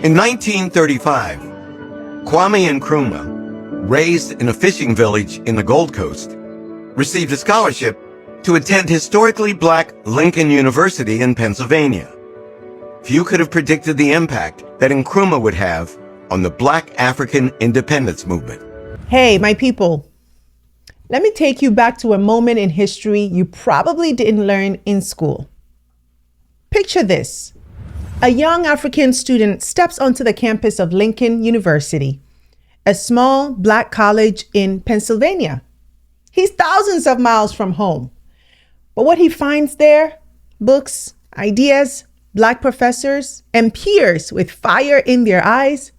In 1935, Kwame Nkrumah, raised in a fishing village in the Gold Coast, received a scholarship to attend historically black Lincoln University in Pennsylvania. Few could have predicted the impact that Nkrumah would have on the Black African independence movement. Hey, my people, let me take you back to a moment in history you probably didn't learn in school. Picture this. A young African student steps onto the campus of Lincoln University, a small black college in Pennsylvania. He's thousands of miles from home. But what he finds there, books, ideas, black professors, and peers with fire in their eyes,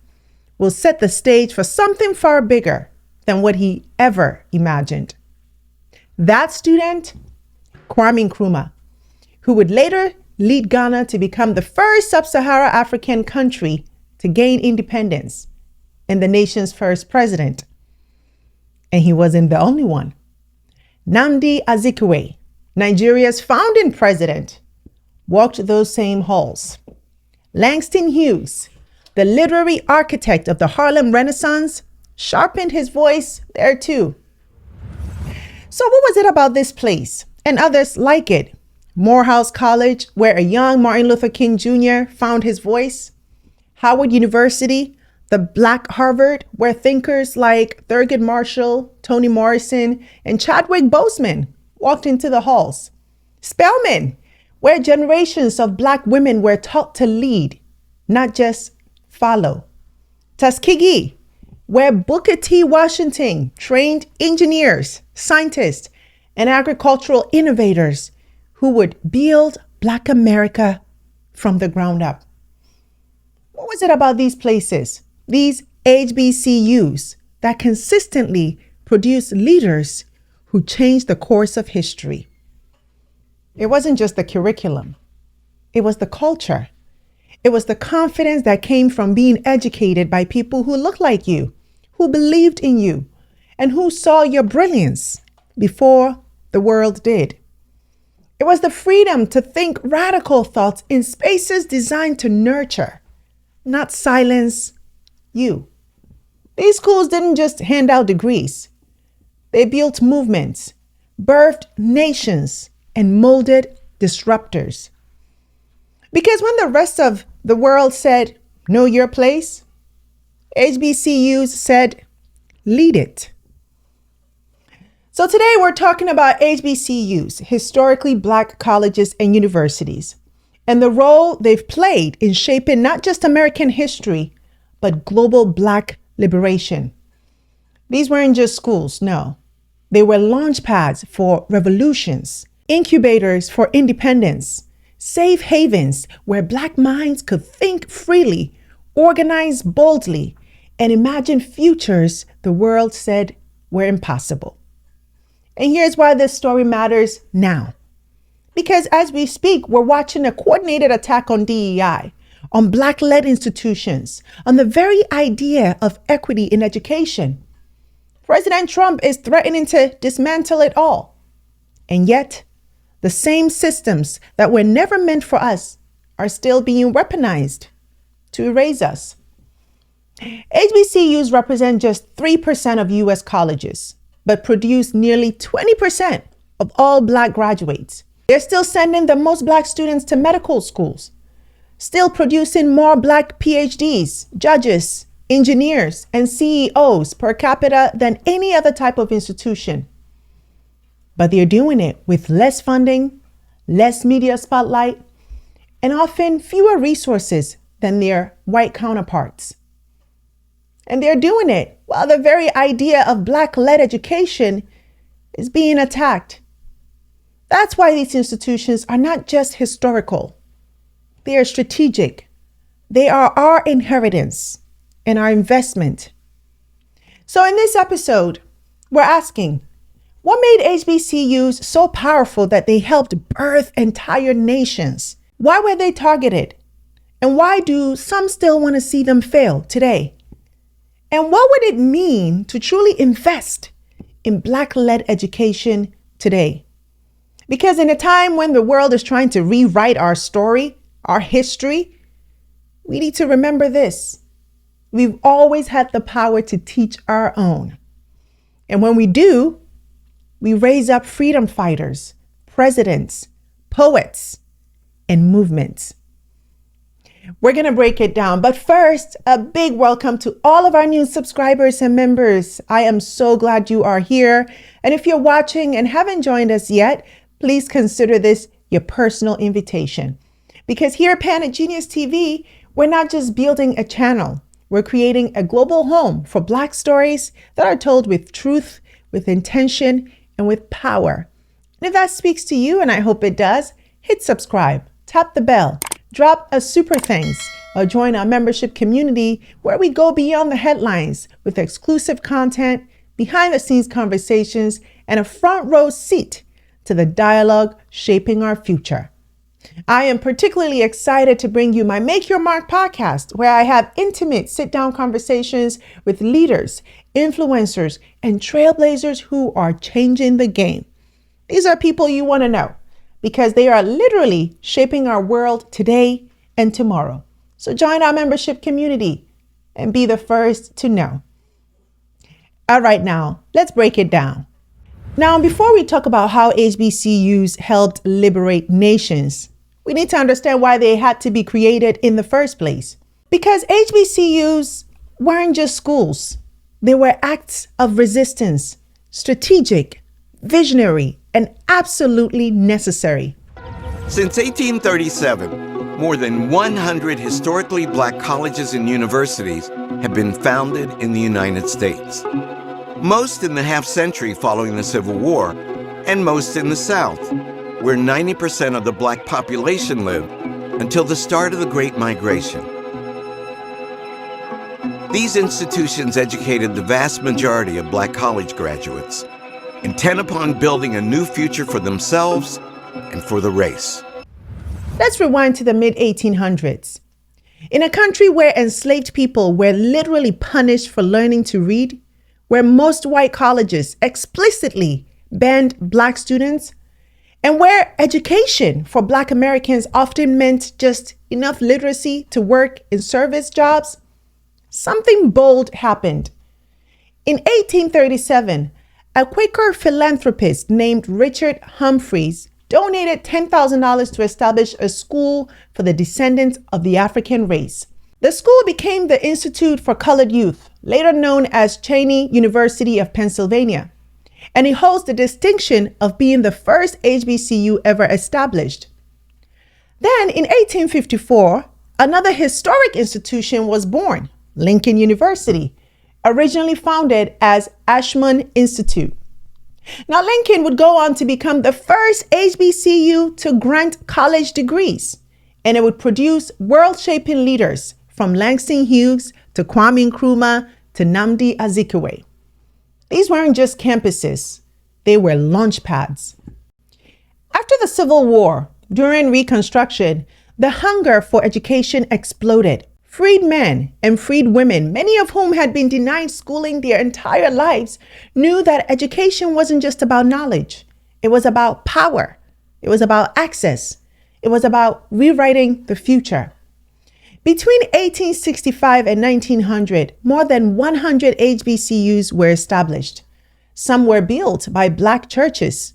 will set the stage for something far bigger than what he ever imagined. That student, Kwame Nkrumah, who would later lead Ghana to become the first sub-Saharan African country to gain independence and the nation's first president. And he wasn't the only one. Nnamdi Azikiwe, Nigeria's founding president, walked those same halls. Langston Hughes, the literary architect of the Harlem Renaissance, sharpened his voice there too. So what was it about this place and others like it? Morehouse College, where a young Martin Luther King Jr. found his voice. Howard University, the Black Harvard, where thinkers like Thurgood Marshall, Toni Morrison, and Chadwick Boseman walked into the halls. Spelman, where generations of Black women were taught to lead, not just follow. Tuskegee, where Booker T. Washington trained engineers, scientists, and agricultural innovators who would build Black America from the ground up. What was it about these places, these HBCUs, that consistently produced leaders who changed the course of history? It wasn't just the curriculum. It was the culture. It was the confidence that came from being educated by people who looked like you, who believed in you, and who saw your brilliance before the world did. It was the freedom to think radical thoughts in spaces designed to nurture, not silence you. These schools didn't just hand out degrees. They built movements, birthed nations, and molded disruptors. Because when the rest of the world said, know your place, HBCUs said, lead it. So today we're talking about HBCUs, historically Black colleges and universities, and the role they've played in shaping not just American history, but global Black liberation. These weren't just schools, no. They were launch pads for revolutions, incubators for independence, safe havens where Black minds could think freely, organize boldly, and imagine futures the world said were impossible. And here's why this story matters now. Because as we speak, we're watching a coordinated attack on DEI, on Black-led institutions, on the very idea of equity in education. President Trump is threatening to dismantle it all. And yet, the same systems that were never meant for us are still being weaponized to erase us. HBCUs represent just 3% of U.S. colleges, but produce nearly 20% of all Black graduates. They're still sending the most Black students to medical schools, still producing more Black PhDs, judges, engineers, and CEOs per capita than any other type of institution. But they're doing it with less funding, less media spotlight, and often fewer resources than their white counterparts. And they're doing it while the very idea of Black-led education is being attacked. That's why these institutions are not just historical. They are strategic. They are our inheritance and our investment. So in this episode, we're asking, what made HBCUs so powerful that they helped birth entire nations? Why were they targeted? And why do some still want to see them fail today? And what would it mean to truly invest in Black-led education today? Because in a time when the world is trying to rewrite our story, our history, we need to remember this. We've always had the power to teach our own. And when we do, we raise up freedom fighters, presidents, poets, and movements. We're going to break it down. But first, a big welcome to all of our new subscribers and members. I am so glad you are here. And if you're watching and haven't joined us yet, please consider this your personal invitation. Because here at Planet Genius TV, we're not just building a channel. We're creating a global home for Black stories that are told with truth, with intention, and with power. And if that speaks to you, and I hope it does, hit subscribe, tap the bell, drop a super thanks, or join our membership community where we go beyond the headlines with exclusive content, behind the scenes conversations, and a front row seat to the dialogue shaping our future. I am particularly excited to bring you my Make Your Mark podcast, where I have intimate sit-down conversations with leaders, influencers, and trailblazers who are changing the game. These are people you want to know because they are literally shaping our world today and tomorrow. So join our membership community and be the first to know. All right, now let's break it down. Now, before we talk about how HBCUs helped liberate nations, we need to understand why they had to be created in the first place. Because HBCUs weren't just schools. They were acts of resistance, strategic, visionary, and absolutely necessary. Since 1837, more than 100 historically Black colleges and universities have been founded in the United States. Most in the half-century following the Civil War, and most in the South, where 90% of the Black population lived until the start of the Great Migration. These institutions educated the vast majority of Black college graduates, intent upon building a new future for themselves and for the race. Let's rewind to the mid-1800s. In a country where enslaved people were literally punished for learning to read, where most white colleges explicitly banned Black students, and where education for Black Americans often meant just enough literacy to work in service jobs, something bold happened. In 1837, a Quaker philanthropist named Richard Humphreys donated $10,000 to establish a school for the descendants of the African race. The school became the Institute for Colored Youth, later known as Cheyney University of Pennsylvania, and it holds the distinction of being the first HBCU ever established. Then in 1854, another historic institution was born, Lincoln University, originally founded as Ashmun Institute. Now, Lincoln would go on to become the first HBCU to grant college degrees, and it would produce world-shaping leaders from Langston Hughes to Kwame Nkrumah to Nnamdi Azikiwe. These weren't just campuses, they were launch pads. After the Civil War, during Reconstruction, the hunger for education exploded. Freed men and freed women, many of whom had been denied schooling their entire lives, knew that education wasn't just about knowledge. It was about power. It was about access. It was about rewriting the future. Between 1865 and 1900, more than 100 HBCUs were established. Some were built by Black churches.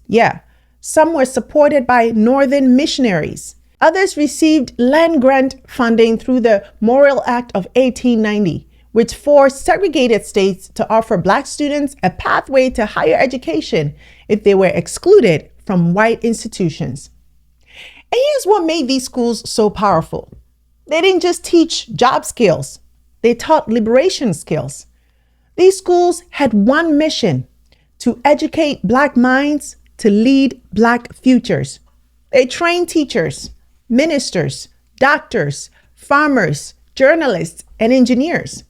Some were supported by Northern missionaries. Others received land grant funding through the Morrill Act of 1890, which forced segregated states to offer Black students a pathway to higher education if they were excluded from white institutions. And here's what made these schools so powerful. They didn't just teach job skills, they taught liberation skills. These schools had one mission: to educate Black minds to lead Black futures. They trained teachers, ministers, doctors, farmers, journalists, and engineers.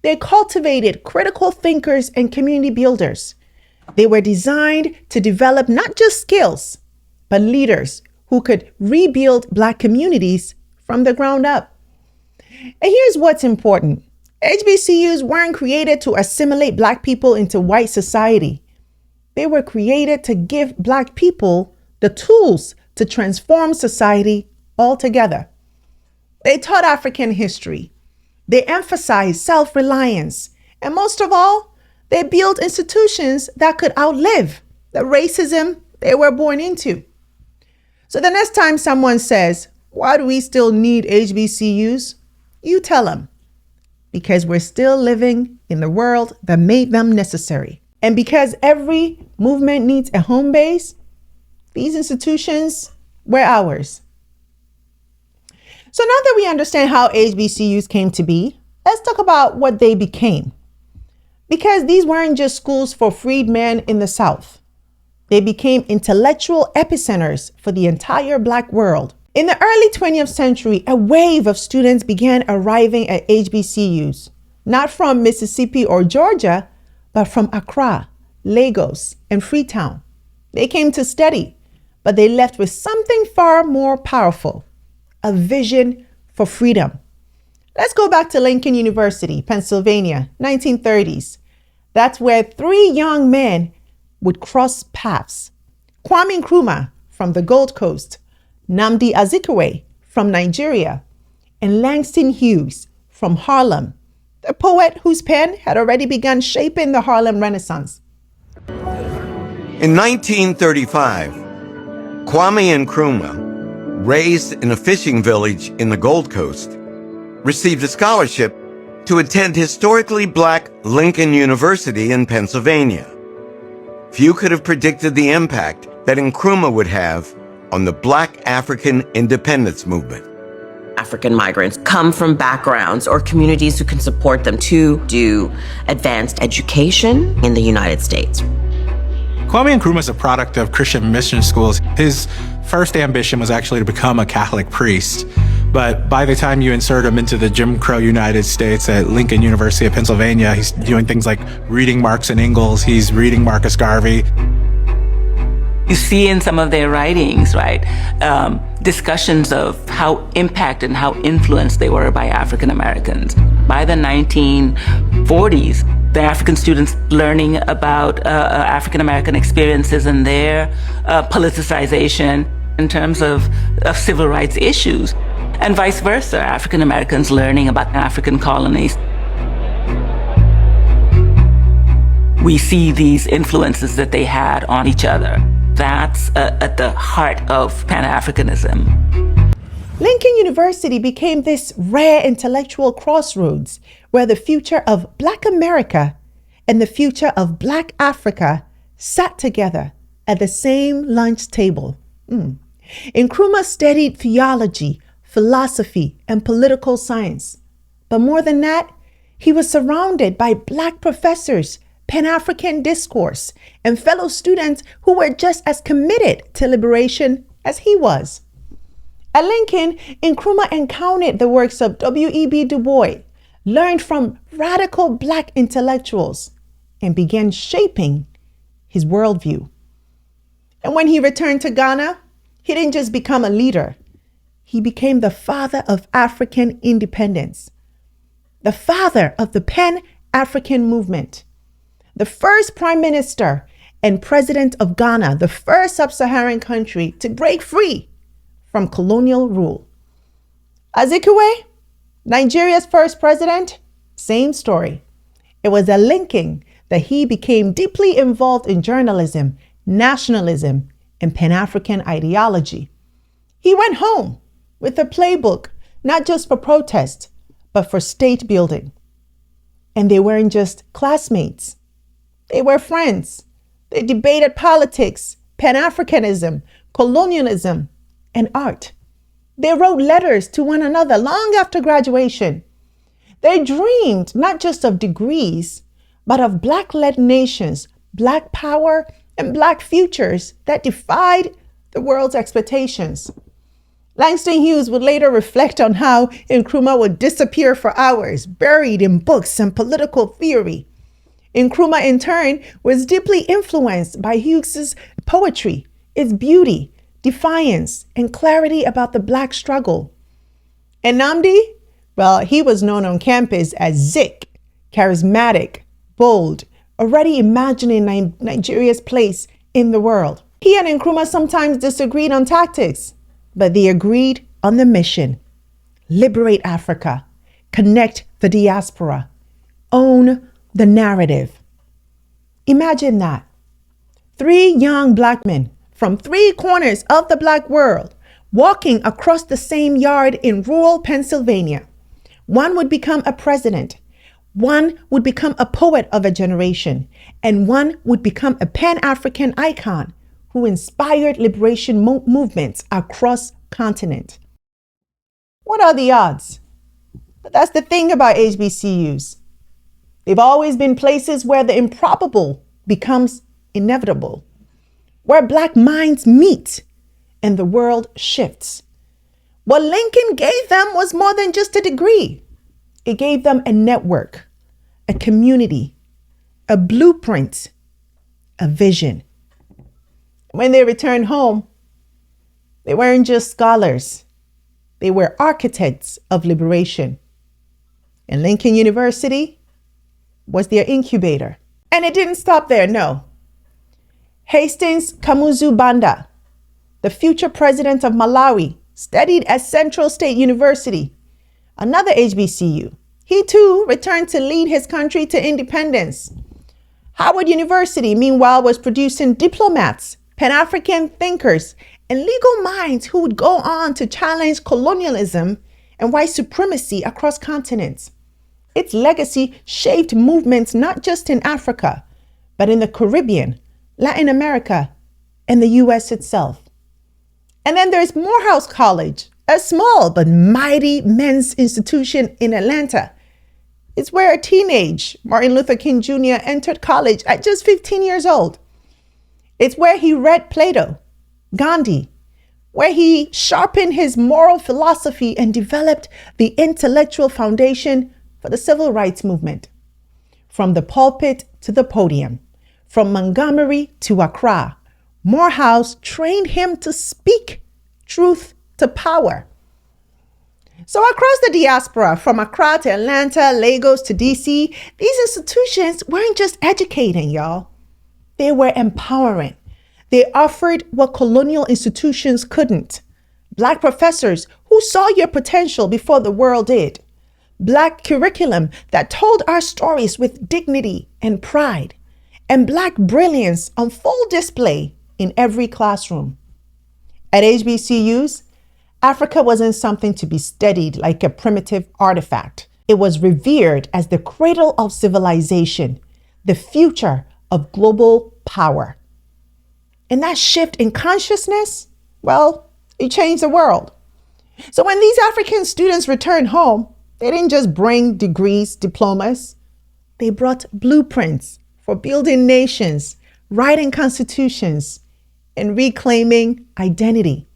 They cultivated critical thinkers and community builders. They were designed to develop not just skills, but leaders who could rebuild Black communities from the ground up. And here's what's important. HBCUs weren't created to assimilate Black people into white society. They were created to give Black people the tools to transform society altogether. They taught African history. They emphasized self-reliance. And most of all, they built institutions that could outlive the racism they were born into. So the next time someone says, why do we still need HBCUs? You tell them, because we're still living in the world that made them necessary. And because every movement needs a home base, these institutions were ours. So now that we understand how HBCUs came to be, let's talk about what they became. Because these weren't just schools for freedmen in the South. They became intellectual epicenters for the entire Black world. In the early 20th century, a wave of students began arriving at HBCUs, not from Mississippi or Georgia, but from Accra, Lagos, and Freetown. They came to study, but they left with something far more powerful, a vision for freedom. Let's go back to Lincoln University, Pennsylvania, 1930s. That's where three young men would cross paths. Kwame Nkrumah from the Gold Coast, Nnamdi Azikiwe from Nigeria, and Langston Hughes from Harlem, the poet whose pen had already begun shaping the Harlem Renaissance. In 1935, Kwame Nkrumah, raised in a fishing village in the Gold Coast, received a scholarship to attend historically Black Lincoln University in Pennsylvania. Few could have predicted the impact that Nkrumah would have on the Black African independence movement. African migrants come from backgrounds or communities who can support them to do advanced education in the United States. Kwame Nkrumah is a product of Christian mission schools. His first ambition was actually to become a Catholic priest. But by the time you insert him into the Jim Crow United States at Lincoln University of Pennsylvania, he's doing things like reading Marx and Engels, he's reading Marcus Garvey. You see in some of their writings, right, discussions of how impacted and how influenced they were by African Americans. By the 1940s, the African students learning about African American experiences and their politicization in terms of civil rights issues, and vice versa, African Americans learning about African colonies. We see these influences that they had on each other. That's at the heart of Pan-Africanism. Lincoln University became this rare intellectual crossroads where the future of Black America and the future of Black Africa sat together at the same lunch table. Nkrumah studied theology, philosophy, and political science. But more than that, he was surrounded by Black professors, Pan-African discourse, and fellow students who were just as committed to liberation as he was. At Lincoln, Nkrumah encountered the works of W.E.B. Du Bois, learned from radical Black intellectuals, and began shaping his worldview. And when he returned to Ghana, he didn't just become a leader. He became the father of African independence, the father of the Pan-African movement, the first prime minister and president of Ghana, the first sub-Saharan country to break free from colonial rule. Azikiwe, Nigeria's first president, same story. It was at Lincoln that he became deeply involved in journalism, nationalism, and Pan-African ideology. He went home with a playbook, not just for protest, but for state building. And they weren't just classmates. They were friends. They debated politics, Pan-Africanism, colonialism, and art. They wrote letters to one another long after graduation. They dreamed not just of degrees, but of Black-led nations, Black power, and Black futures that defied the world's expectations. Langston Hughes would later reflect on how Nkrumah would disappear for hours, buried in books and political theory. Nkrumah, in turn, was deeply influenced by Hughes's poetry, its beauty, defiance, and clarity about the Black struggle. And Nnamdi? Well, he was known on campus as Zik, charismatic, bold, already imagining Nigeria's place in the world. He and Nkrumah sometimes disagreed on tactics, but they agreed on the mission: liberate Africa, connect the diaspora, own the narrative. Imagine that. 3 young Black men from 3 corners of the Black world walking across the same yard in rural Pennsylvania. One would become a president, one would become a poet of a generation, and one would become a Pan-African icon who inspired liberation movements across continent. What are the odds? But that's the thing about HBCUs. They've always been places where the improbable becomes inevitable, where Black minds meet and the world shifts. What Lincoln gave them was more than just a degree. It gave them a network, a community, a blueprint, a vision. When they returned home, they weren't just scholars. They were architects of liberation. And Lincoln University was their incubator. And it didn't stop there, no. Hastings Kamuzu Banda, the future president of Malawi, studied at Central State University, another HBCU. He too returned to lead his country to independence. Howard University, meanwhile, was producing diplomats, Pan-African thinkers, and legal minds who would go on to challenge colonialism and white supremacy across continents. Its legacy shaped movements not just in Africa, but in the Caribbean, Latin America, and the U.S. itself. And then there's Morehouse College, a small but mighty men's institution in Atlanta. It's where a teenage Martin Luther King Jr. entered college at just 15 years old. It's where he read Plato, Gandhi, where he sharpened his moral philosophy and developed the intellectual foundation for the civil rights movement. From the pulpit to the podium, from Montgomery to Accra, Morehouse trained him to speak truth to power. So across the diaspora, from Accra to Atlanta, Lagos to DC, these institutions weren't just educating, y'all. They were empowering. They offered what colonial institutions couldn't. Black professors who saw your potential before the world did. Black curriculum that told our stories with dignity and pride. And Black brilliance on full display in every classroom. At HBCUs, Africa wasn't something to be studied like a primitive artifact. It was revered as the cradle of civilization, the future of global power. And that shift in consciousness, well, it changed the world. So when these African students returned home, they didn't just bring degrees, diplomas. They brought blueprints for building nations, writing constitutions, and reclaiming identity.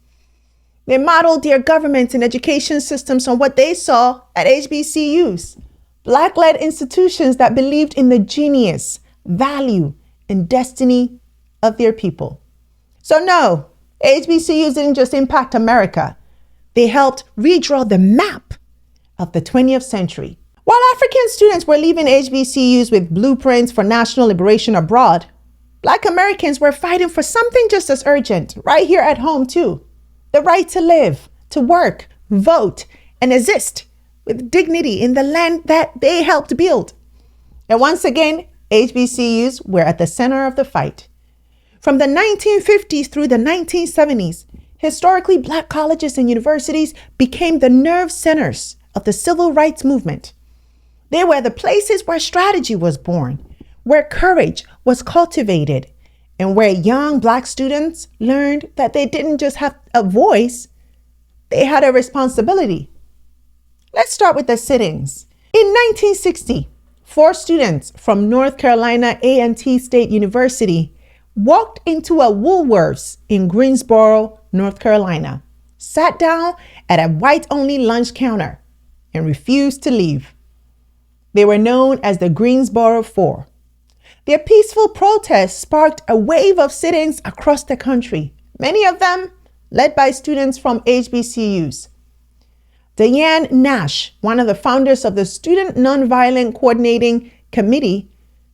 They modeled their governments and education systems on what they saw at HBCUs, Black-led institutions that believed in the genius, value, and destiny of their people. So no, HBCUs didn't just impact America. They helped redraw the map of the 20th century. While African students were leaving HBCUs with blueprints for national liberation abroad, Black Americans were fighting for something just as urgent right here at home too. The right to live, to work, vote, and exist with dignity in the land that they helped build. And once again, HBCUs were at the center of the fight. From the 1950s through the 1970s, historically Black colleges and universities became the nerve centers of the civil rights movement. They were the places where strategy was born, where courage was cultivated, and where young Black students learned that they didn't just have a voice, they had a responsibility. Let's start with the sittings. In 1960, 4 students from North Carolina A&T State University walked into a Woolworths in Greensboro, North Carolina, sat down at a white-only lunch counter, and refused to leave. They were known as the Greensboro Four. Their peaceful protests sparked a wave of sit-ins across the country, many of them led by students from HBCUs. Diane Nash, one of the founders of the Student Nonviolent Coordinating Committee,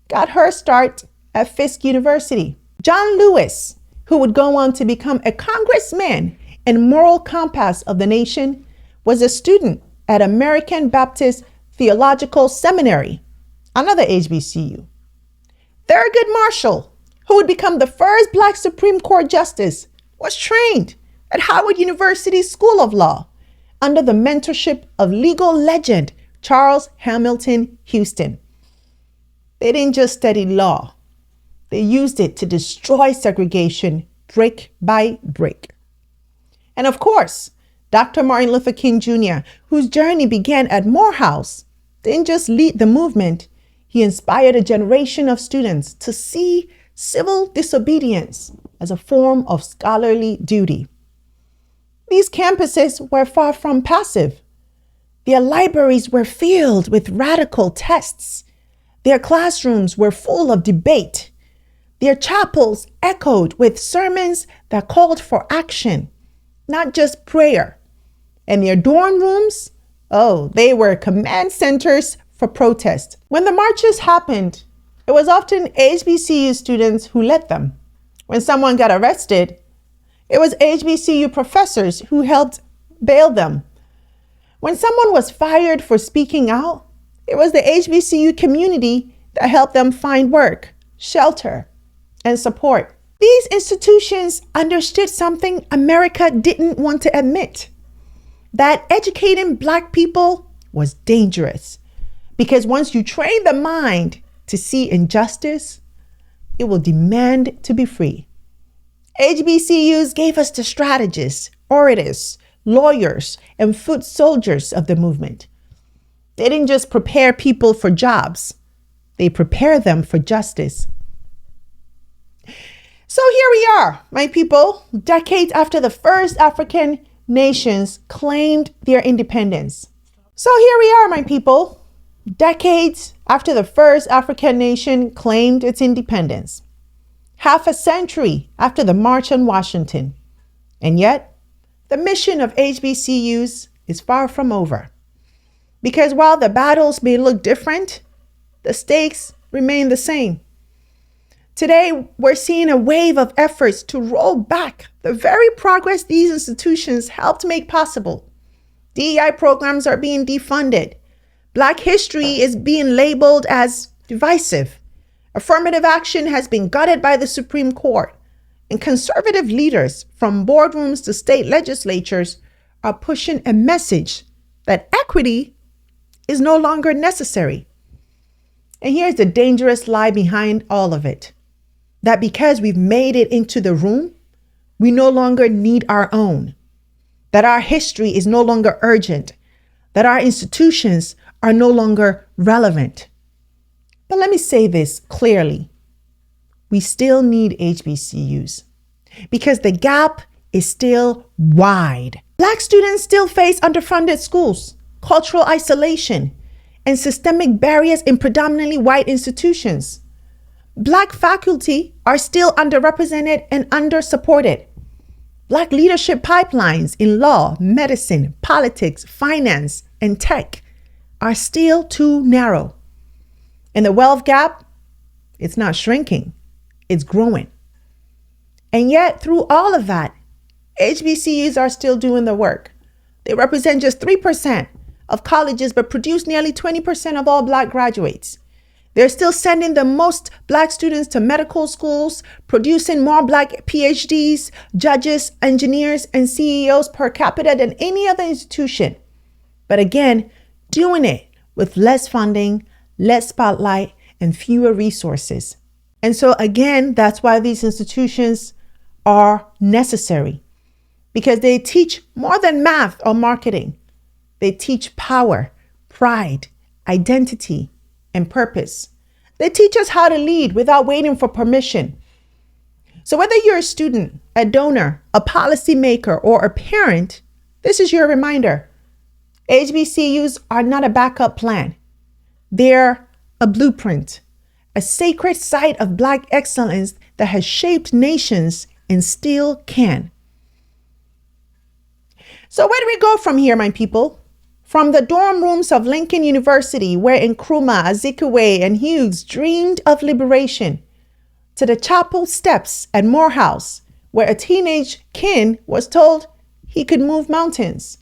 got her start at Fisk University. John Lewis, who would go on to become a congressman and moral compass of the nation, was a student at American Baptist Theological Seminary, another HBCU. Thurgood Marshall, who would become the first Black Supreme Court Justice, was trained at Howard University School of Law under the mentorship of legal legend Charles Hamilton Houston. They didn't just study law. They used it to destroy segregation brick by brick. And of course, Dr. Martin Luther King Jr., whose journey began at Morehouse, didn't just lead the movement. He inspired a generation of students to see civil disobedience as a form of scholarly duty. These campuses were far from passive. Their libraries were filled with radical texts. Their classrooms were full of debate. Their chapels echoed with sermons that called for action, not just prayer. And their dorm rooms, they were command centers for protest. When the marches happened, it was often HBCU students who led them. When someone got arrested, it was HBCU professors who helped bail them. When someone was fired for speaking out, it was the HBCU community that helped them find work, shelter, and support. These institutions understood something America didn't want to admit, that educating Black people was dangerous. Because once you train the mind to see injustice, it will demand to be free. HBCUs gave us the strategists, orators, lawyers, and foot soldiers of the movement. They didn't just prepare people for jobs. They prepared them for justice. So here we are, my people, decades after the first African nations claimed their independence. So here we are, my people, decades after the first African nation claimed its independence. Half a century after the March on Washington. And yet, the mission of HBCUs is far from over. Because while the battles may look different, the stakes remain the same. Today, we're seeing a wave of efforts to roll back the very progress these institutions helped make possible. DEI programs are being defunded. Black history is being labeled as divisive. Affirmative action has been gutted by the Supreme Court. And conservative leaders from boardrooms to state legislatures are pushing a message that equity is no longer necessary. And here's the dangerous lie behind all of it. That because we've made it into the room, we no longer need our own. That our history is no longer urgent. That our institutions are no longer relevant. But let me say this clearly. We still need HBCUs because the gap is still wide. Black students still face underfunded schools, cultural isolation, and systemic barriers in predominantly white institutions. Black faculty are still underrepresented and undersupported. Black leadership pipelines in law, medicine, politics, finance, and tech are still too narrow. And the wealth gap, it's not shrinking, it's growing. And yet, through all of that, HBCUs are still doing the work. They represent just 3% of colleges, but produce nearly 20% of all Black graduates. They're still sending the most Black students to medical schools, producing more Black PhDs, judges, engineers, and CEOs per capita than any other institution. But again, doing it with less funding, less spotlight, and fewer resources. And so again, that's why these institutions are necessary, because they teach more than math or marketing. They teach power, pride, identity, and purpose. They teach us how to lead without waiting for permission. So whether you're a student, a donor, a policymaker, or a parent, this is your reminder. HBCUs are not a backup plan. They're a blueprint, a sacred site of Black excellence that has shaped nations and still can. So where do we go from here, my people? From the dorm rooms of Lincoln University, where Nkrumah, Azikiwe, and Hughes dreamed of liberation, to the chapel steps at Morehouse, where a teenage Ken was told he could move mountains,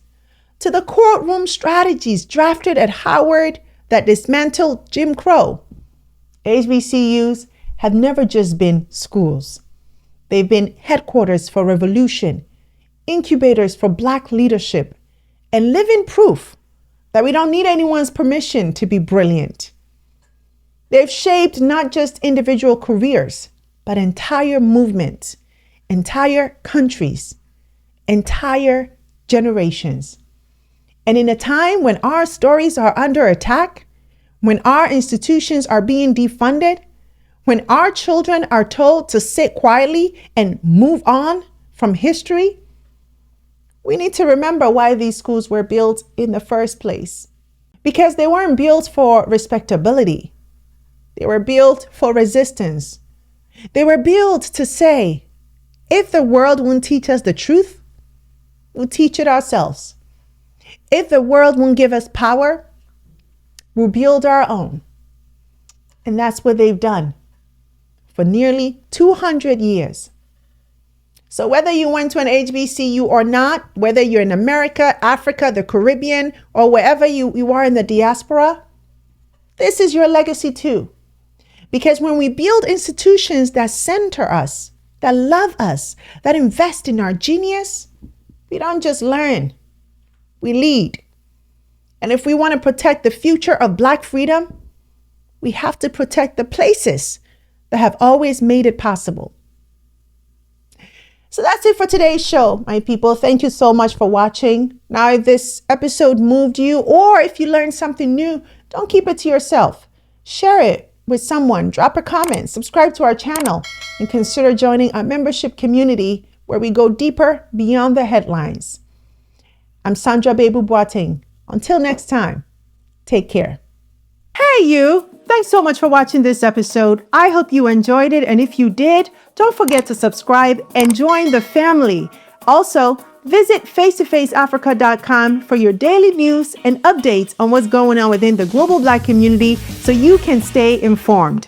to the courtroom strategies drafted at Howard that dismantled Jim Crow. HBCUs have never just been schools. They've been headquarters for revolution, incubators for Black leadership, and living proof that we don't need anyone's permission to be brilliant. They've shaped not just individual careers, but entire movements, entire countries, entire generations. And in a time when our stories are under attack, when our institutions are being defunded, when our children are told to sit quietly and move on from history, we need to remember why these schools were built in the first place. Because they weren't built for respectability. They were built for resistance. They were built to say, if the world won't teach us the truth, we'll teach it ourselves. If the world won't give us power, we'll build our own. And that's what they've done for nearly 200 years. So whether you went to an HBCU or not, whether you're in America, Africa, the Caribbean, or wherever you are in the diaspora, this is your legacy too. Because when we build institutions that center us, that love us, that invest in our genius, we don't just learn, we lead. And if we want to protect the future of Black freedom, we have to protect the places that have always made it possible. So that's it for today's show, my people. Thank you so much for watching. Now, if this episode moved you or if you learned something new, don't keep it to yourself. Share it with someone, drop a comment, subscribe to our channel, and consider joining our membership community where we go deeper beyond the headlines. I'm Sandra Babu-Boateng. Until next time, take care. Hey you! Thanks so much for watching this episode. I hope you enjoyed it, and if you did, don't forget to subscribe and join the family. Also, visit face2faceafrica.com for your daily news and updates on what's going on within the global Black community so you can stay informed.